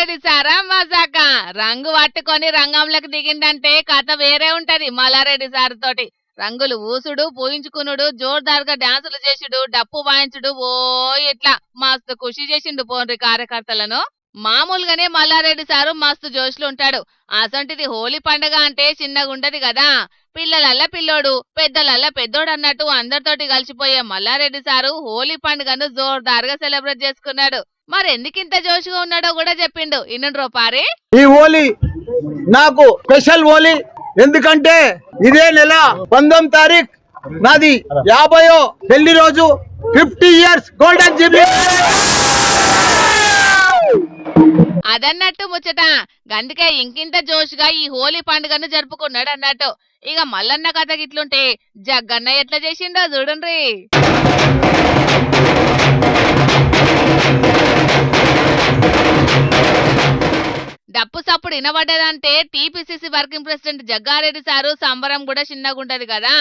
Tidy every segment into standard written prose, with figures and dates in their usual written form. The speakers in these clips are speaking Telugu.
మల్లారెడ్డి సారా మజాక రంగు పట్టుకొని రంగంలోకి దిగిందంటే కథ వేరే ఉంటది. మల్లారెడ్డి సార్ తోటి రంగులు ఊసుడు, పూయించుకునుడు, జోర్దార్గా డాన్సులు చేసుడు, డప్పు వాయించుడు, ఓ ఇట్లా మస్తు ఖుషి చేసిండు పోన్రి కార్యకర్తలను. మామూలుగానే మల్లారెడ్డి సారు మస్తు జోష్లు ఉంటాడు. అసంటిది హోలీ పండగ అంటే చిన్నగుంటది కదా. పిల్లలల్లా పిల్లోడు, పెద్దలల్లా పెద్దోడు అన్నట్టు అందరితోటి కలిసిపోయే మల్లారెడ్డి సారు హోలీ పండుగను జోర్దార్గా సెలబ్రేట్ చేసుకున్నాడు. మరెందుకింత జోష్గా ఉన్నాడో కూడా చెప్పిండు. ఇన్నుండ్రో పారి. ఈ హోలీ నాకు స్పెషల్ హోలీ, ఎందుకంటే ఇదే నెల 19వ తారీఖు నాది 50వ పెళ్లి రోజు. 50 years గోల్డెన్ జూబ్లీ. అదన్నట్టు ముచ్చట. గందుకే ఇంకింత జోష్గా ఈ హోలీ పండుగను జరుపుకున్నాడు అన్నట్టు. ఇక మల్లన్న కథ గిట్లుంటే జగ్గన్న ఎట్లా చేసిండో చూడండి. డప్పు సప్పుడు వినబడ్డదంటే TPCC working president Jaggareddy sir సంబరం కూడా చిన్నగుంటది కదా.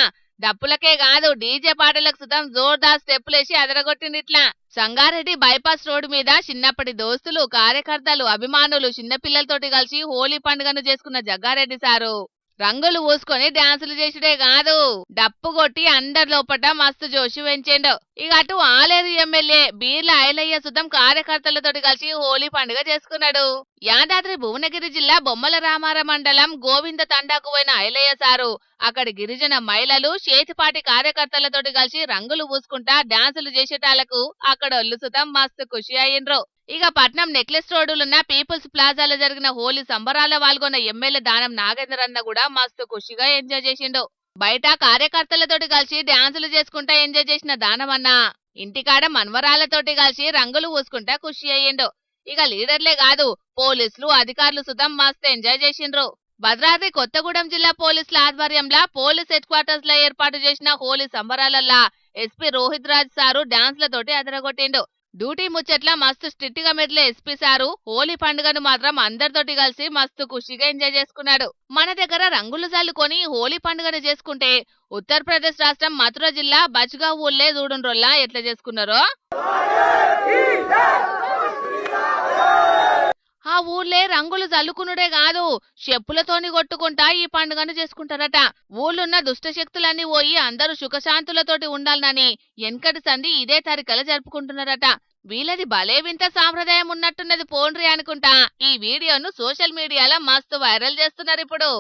డప్పులకే కాదు డీజే పాటలకు సుతం జోర్దార్ స్టెప్పులేసి అదరగొట్టిండిట్లా. సంగారెడ్డి బైపాస్ రోడ్డు మీద చిన్నప్పటి దోస్తులు, కార్యకర్తలు, అభిమానులు, చిన్నపిల్లలతోటి కలిసి హోలీ పండుగను చేసుకున్న జగ్గారెడ్డి సారు రంగులు పూసుకొని డాన్సులు చేసుడే కాదు, డప్పు కొట్టి అందరి లోపట మస్తు జోషి పెంచిండు. ఇక అటు ఆలేరు ఎమ్మెల్యే బీర్ల ఐలయ్య సుతం కార్యకర్తలతోటి కలిసి హోలీ పండుగ చేసుకున్నాడు. యాదాద్రి భువనగిరి జిల్లా బొమ్మల రామార మండలం గోవింద తండాకు పోయిన ఐలయ్య సారు అక్కడి గిరిజన మహిళలు, చేతిపాటి కార్యకర్తలతోటి కలిసి రంగులు పూసుకుంటా డాన్సులు చేసేటాలకు అక్కడ ఒళ్ళు సుతం మస్తు ఖుషి అయ్యిండ్రు. ఇక పట్నం నెక్లెస్ రోడ్డులున్న పీపుల్స్ ప్లాజాలో జరిగిన హోలీ సంబరాల్లో పాల్గొన్న ఎమ్మెల్యే దానం నాగేందర్ అన్న కూడా మస్తు ఖుషిగా ఎంజాయ్ చేసిండు. బయట కార్యకర్తలతోటి కలిసి డాన్సులు చేసుకుంటా ఎంజాయ్ చేసిన దానమన్న ఇంటికాడ మన్వరాలతోటి కలిసి రంగులు పూసుకుంటా ఖుషి అయ్యిండు. ఇక లీడర్లే కాదు పోలీసులు, అధికారులు సుతం మస్తు ఎంజాయ్ చేసిండ్రు. భద్రాద్రి కొత్తగూడెం జిల్లా పోలీసుల ఆధ్వర్యంలో పోలీస్ హెడ్ క్వార్టర్స్ లో ఏర్పాటు చేసిన హోలీ సంబరాలల్లా ఎస్పీ రోహిత్ రాజ్ సారు డాన్స్లతోటి అదరగొట్టిండు. డ్యూటీ ముచ్చట్ల మస్తు స్ట్రిక్ట్ గా మెదిలే ఎస్పీ సారు హోలీ పండుగను మాత్రం అందరితోటి కలిసి మస్తు ఖుషిగా ఎంజాయ్ చేసుకున్నాడు. మన దగ్గర రంగులు చల్లుకొని హోలీ పండుగను చేసుకుంటే ఉత్తరప్రదేశ్ రాష్ట్రం మథుర జిల్లా బచ్గా ఊళ్ళే చూడుండ్రోల్లా ఎట్లా చేసుకున్నారో. ఆ ఊర్లే రంగులు చల్లుకునుడే కాదు చెప్పులతోని కొట్టుకుంటా ఈ పండుగను చేసుకుంటారట. ఊళ్ళున్న దుష్ట శక్తులన్నీ పోయి అందరూ సుఖశాంతులతోటి ఉండాలని ఎన్కటి సంధి ఇదే తరికల జరుపుకుంటున్నారట. వీళ్ళది భలే వింత సాంప్రదాయం ఉన్నట్టున్నది పోండ్రి అనుకుంటా ఈ వీడియోను సోషల్ మీడియాలో మస్తు వైరల్ చేస్తున్నారు ఇప్పుడు.